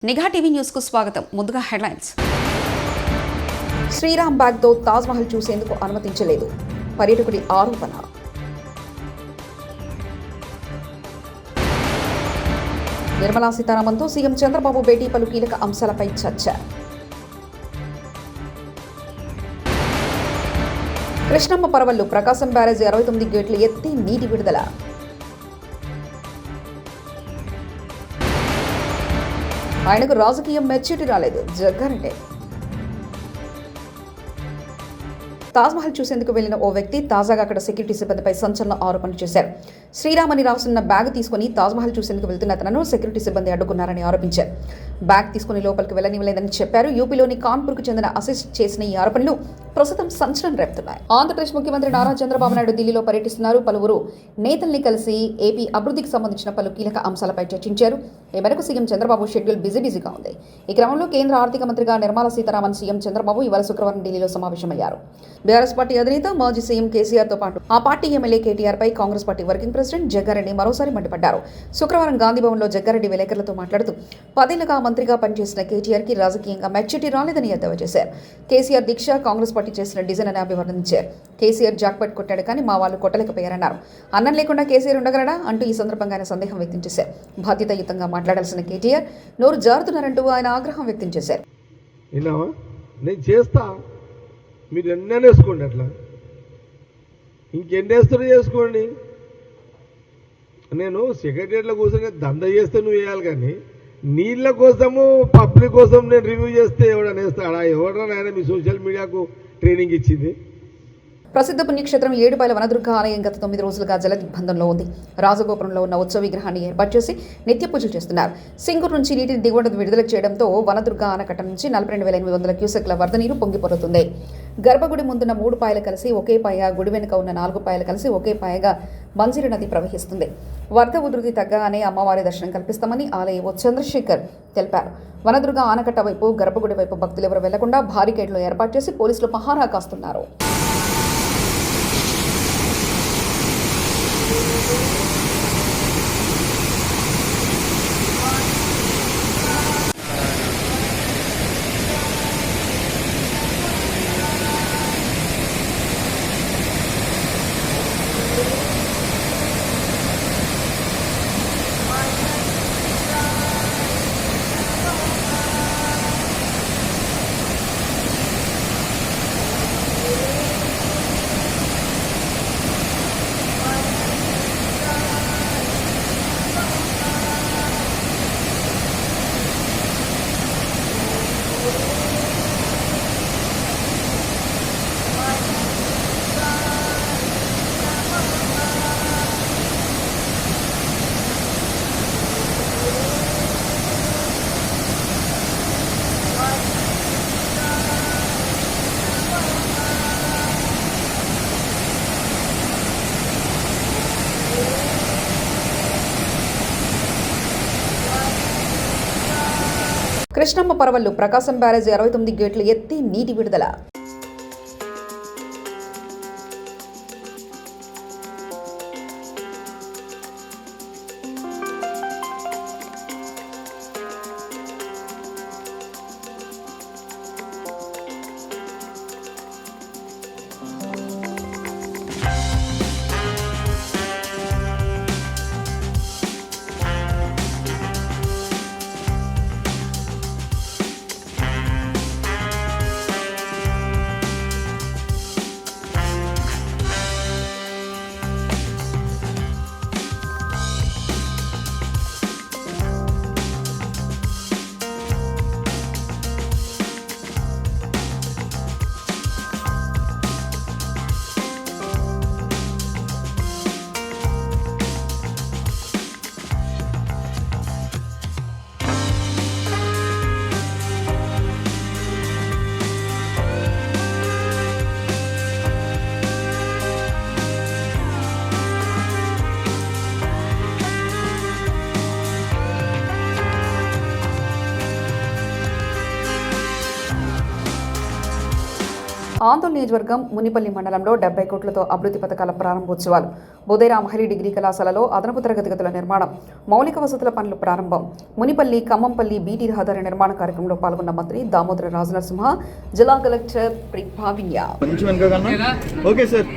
నిఘా TV news కు స్వాగతం. ముందుగా హెడ్లైన్స్. శ్రీరామ్ బ్యాగ్ తో తాజ్ మహల్ చూసేందుకు అనుమతించలేదు, పర్యాటకుడి ఆరోపణ. నిర్మలా సీతారామన్తో సీఎం చంద్రబాబు భేటీ, పలు కీలక అంశాలపై చర్చ. కృష్ణమ్మ పరవళ్లు, ప్రకాశం బ్యారేజీ 69 గేట్లు ఎత్తి నీటి విడుదల. ఆయనకు రాజకీయం మెచ్యూరిటీ రాలేదు, జగ్గారెడ్డి. తాజ్మహల్ చూసేందుకు వెళ్లిన ఓ వ్యక్తి తాజాగా అక్కడ సెక్యూరిటీ సిబ్బందిపై సంచలన ఆరోపణలు చేశారు. శ్రీరామ్ అని రాసున్న బ్యాగ్ తీసుకుని తాజ్మహల్ చూసేందుకు వెళ్తున్న తనను సెక్యూరిటీ సిబ్బంది అడ్డుకున్నారని ఆరోపించారు. బ్యాగ్ తీసుకుని లోపలికి వెళ్లనివ్వలేదని చెప్పారు. యూపీలోని కాన్పూర్కు చెందిన అసిస్ చేసిన ఈ ఆరోపణలు ప్రస్తుతం సంచలనం రేపుతున్నాయి. ఆంధ్రప్రదేశ్ ముఖ్యమంత్రి నారా చంద్రబాబు నాయుడు ఢిల్లీలో పర్యటిస్తున్నారు. పలువురు నేతల్ని కలిసి ఏపీ అభివృద్ధికి సంబంధించిన పలు కీలక అంశాలపై చర్చించారు. ఈ మేరకు సీఎం చంద్రబాబు షెడ్యూల్ బిజీగా ఉంది. ఈ క్రమంలో కేంద్ర ఆర్థిక మంత్రిగా నిర్మలా సీతారామన్ సీఎం చంద్రబాబు ఇవాళ శుక్రవారం ఢిల్లీలో సమావేశమయ్యారు. బీఆర్ఎస్ పార్టీ అధినేత మాజీ సీఎం కేసీఆర్ తో పాటు ఆ పార్టీ ఎమ్మెల్యే కేటీఆర్ పై Congress party working president Jaggareddy మరోసారి మండిపడ్డారు. శుక్రవారం గాంధీభవన్లో జగ్గారెడ్డి విలేకరులతో మాట్లాడుతూ 10 ఏళ్లుగా మంత్రిగా పనిచేసిన కేటీఆర్ కి రాజకీయంగా మెచ్యూరిటీ రాలేదని ఎద్దేవా చేశారు. కేసీఆర్ దీక్ష కాంగ్రెస్ పార్టీ చేసిన డిజైన్ అని అభివర్ణించారు. కేసీఆర్ జాక్పాట్ కొట్టాడు కానీ మా వాళ్ళు కొట్టలేకపోయారన్నారు. అన్నం లేకుండా కేసీఆర్ ఉండగలడా అంటూ ఈ సందర్భంగా ఆయన సందేహం వ్యక్తం చేశారు. బాధ్యతాయుతంగా మాట్లాడాల్సిన కేటీఆర్ నోరు జారుతున్నారంటూ ఆయన ఆగ్రహం వ్యక్తం చేశారు. నేను చేస్తా, మీరు ఎన్నైనా వేసుకోండి, అట్లా ఇంకెన్ని వేస్తారో చేసుకోండి. నేను సెక్రటరియట్లో కూర్చొని దంద చేస్తే నువ్వు వేయాలి, కానీ నీళ్ళ కోసము పబ్లిక్ కోసం నేను రివ్యూ చేస్తే ఎవడన్నా వేస్తాడా? ఎవడన్నా ఆయన మీ సోషల్ మీడియాకు ట్రైనింగ్ ఇచ్చింది? ప్రసిద్ధ పుణ్యక్షేత్రం ఏడుపాయల వనదుర్గ ఆలయం గత 9 రోజులుగా జల దిగ్బంధంలో ఉంది. రాజగోపురంలో ఉన్న ఉత్సవ విగ్రహాన్ని ఏర్పాటు చేసి నిత్య పూజలు చేస్తున్నారు. సింగూరు నుంచి నీటిని దిగువన విడుదల చేయడంతో వనదుర్గ ఆనకట్ట నుంచి 42,800 క్యూసెక్ల వరద నీరు పొంగిపొరుతుంది. గర్భగుడి ముందున్న 3 పాయలు కలిసి ఒకే పాయ, గుడి వెనుక ఉన్న 4 పాయలు కలిసి ఒకే పాయగా మంజీర నది ప్రవహిస్తుంది. వరద ఉధృతి తగ్గగానే అమ్మవారి దర్శనం కల్పిస్తామని ఆలయ చంద్రశేఖర్ తెలిపారు. వనదుర్గ ఆనకట్ట వైపు, గర్భగుడి వైపు భక్తులు ఎవరు వెళ్లకుండా బారికేడ్లు ఏర్పాటు చేసి పోలీసులు పహారా కాస్తున్నారు. కృష్ణమ్మ పరవళ్లు, ప్రకాశం బ్యారేజీ 69 గేట్లు ఎత్తి నీటి విడుదల. ఆందోళన నియోజకవర్గం మునిపల్లి మండలంలో 70 కోట్లతో అభివృద్ధి పథకాల ప్రారంభోత్సవాలు. బోదేరా మహిళ డిగ్రీ కళాశాలలో అదనపు తరగతి గదుల నిర్మాణం, మౌలిక వసతుల పనులు ప్రారంభం. మునిపల్లి ఖమ్మంపల్లి బీటీ రహదారి నిర్మాణ కార్యక్రమంలో పాల్గొన్న మంత్రి దామోదర రాజనరసింహ, జిల్లా collector Pribhavinya. Okay sir.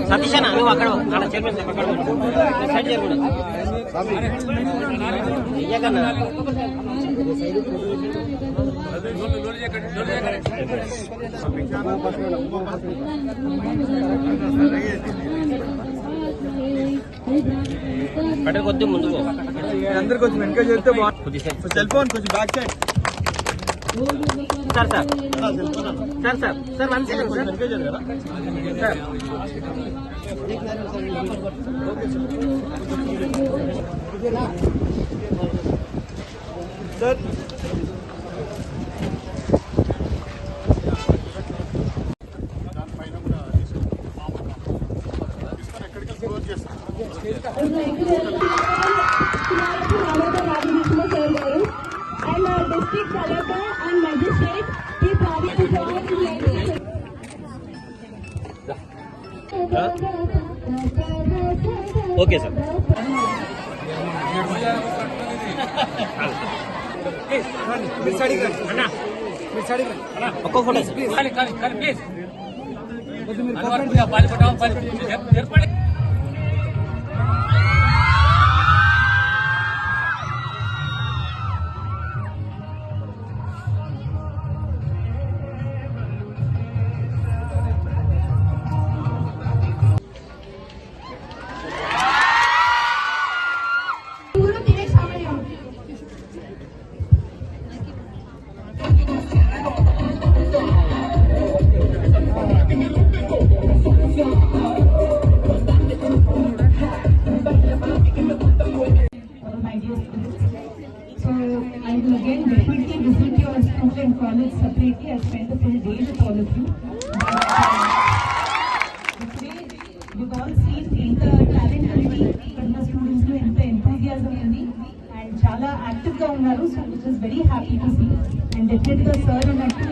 Satish అన్న నువ్వు అక్కడ చైర్మన్ సైడ్ చేయకూడదు. పట్ట కొద్ది ముందుకు అందరు కొంచెం వెనక చేస్తే బాగుంటుంది. సెల్ ఫోన్ కొంచెం back side. Sir sir sir sir sir 1 second sir. వెనక జరగారా sir sir. And district collector and magistrate, he promised okay sir. ఒక్క photo please. college separately. I spent the full day with all of you. Today, we've all seen the talent of the students lo enta enthusiasm undi and chala active ga unnaru, so which is very happy to see. And definitely sir unnattu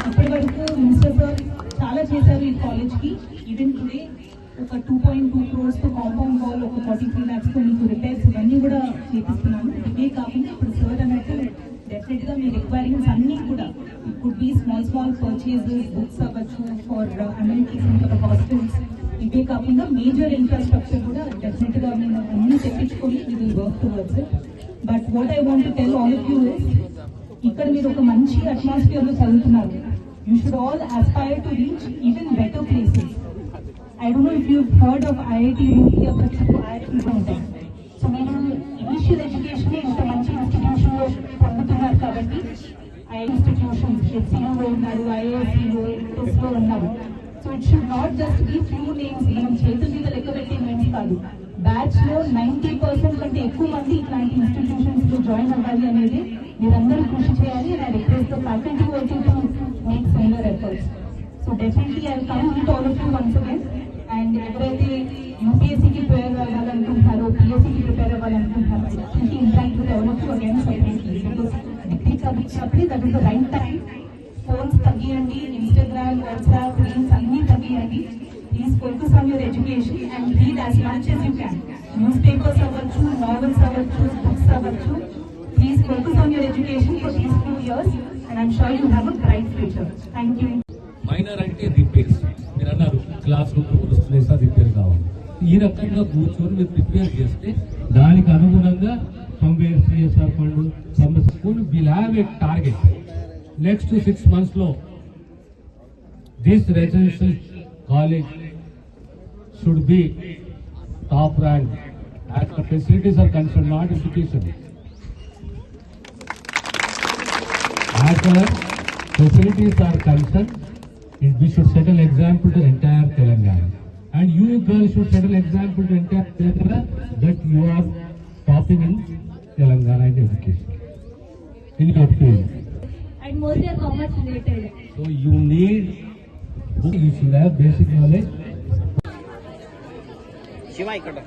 ippadi varaku Mr. Sir chala chesaru ee college ki. Even today ఒక 2.2 crores తో compound wall, ఒక 43 lakhs తో మీకు repairs ఇవన్నీ కూడా చేపిస్తున్నాము. ఇవే కాకుండా ఇప్పుడు సార్ అన్నట్టు డెఫినెట్ గా మీ రిక్వైర్మెంట్స్ అన్ని కూడా it could be small purchases, books అవ్వచ్చు, ఫర్ అమ్యూనిటీస్ ఇంకా హాస్టల్స్. ఇవే కాకుండా మేజర్ ఇన్ఫ్రాస్ట్రక్చర్ కూడా డెఫినెట్ గా మేము అన్ని తెప్పించుకొని we will work towards it. But what I want to tell all of you is, ఇక్కడ మీరు ఒక మంచి అట్మాస్ఫియర్ లో చదువుతున్నారు. You should all aspire to reach even better places. I don't know if you've heard of IIT Roorkee అప్పట్లో IIT ఉంటాయి. So మీరు initial education ఇంత మంచి ఇన్స్టిట్యూషన్ లో పొందుతున్నారు కాబట్టి ఐఐటి ఇన్స్టిట్యూషన్స్ హెచ్సిలో ఉన్నారు, ఐఐఎస్సిలో, టెస్ట్లో ఉన్నారు. So it should not just be few names, మనం చేతుల మీద లెక్క పెట్టే నేమ్స్ కాదు. బ్యాచ్ లో 90% కంటే ఎక్కువ మంది ఇట్లాంటి ఇన్స్టిట్యూషన్స్ లో జాయిన్ అవ్వాలి అనేది మీరందరూ కృషి చేయాలి. And I request the faculty working to make similar efforts. So definitely I will come with all of you once again. And ఎవరైతే యూపీఎస్సీకి ప్రిపేర్ అవ్వాలనుకుంటున్నారో, పిఎస్సీకి ప్రిపేర్ అవ్వాలనుకుంటున్నారో, definitely interact with all of you again separately. Because degree చదివించినప్పుడే that is the right time. Phones తగ్గియండి, Instagram, WhatsApp, reels అన్నీ తగ్గియండి. Please focus on your education and read as much as you can. News papers అవ్వచ్చు, novels అవ్వచ్చు, books అవ్వచ్చు. Please focus on your education for these 2 years and I'm sure you have a bright future. Thank you. Minor అంటే repairs. మీరు అన్నారు classroom వస్తున్నాయి sir, repair కావాలి. ఈ రకంగా కూర్చొని మీరు ప్రిపేర్ చేస్తే దానికి అనుగుణంగా సమ్వేర్ సిఎస్ఆర్ ఫండ్ సంస్థలు will have a target. Next 6 months లో this residential college should be top rank as the facilities are concern, not education. As far as facilities are concerned, we should set an example to entire Telangana. And you girls should set an example to entire Telangana that you are topping in Telangana in education. In your field. And mostly are commerce related. So you need, you should have basic knowledge. Shiva ఇక్కడ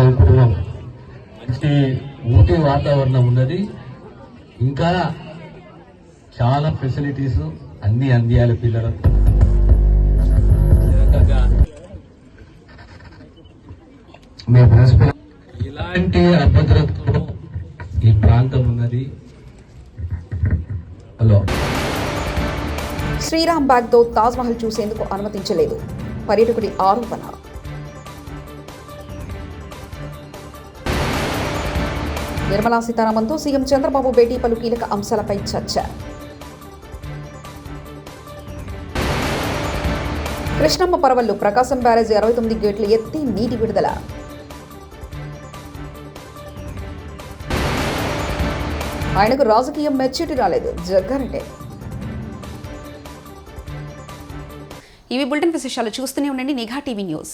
అనుకుంటున్నాం. మంచి ఊటీ వాతావరణం ఉన్నది, ఇంకా చాలా facilities అన్ని అందియాలి పిల్లలకు. ఇలాంటి అభద్రతతో ఈ ప్రాంతం ఉన్నది. హలో, శ్రీరామ్ బ్యాగ్తో తాజ్మహల్ చూసేందుకు అనుమతించలేదు, పర్యాటకుడి ఆరోపణ. నిర్మలా సీతారామన్తో సీఎం చంద్రబాబు భేటీ, పలు కీలక అంశాలపై చర్చ. కృష్ణమ్మ పరవళ్లు, ప్రకాశం బ్యారేజీ 69 గేట్లు ఎత్తి నీటి విడుదల. ఆయనకు రాజకీయం మెచ్యూరిటీ రాలేదు, జగ్గారెడ్డి. ఇవి బులెటిన్ విశేషాలు. చూస్తూనే ఉండండి నిఘా టీవీ న్యూస్.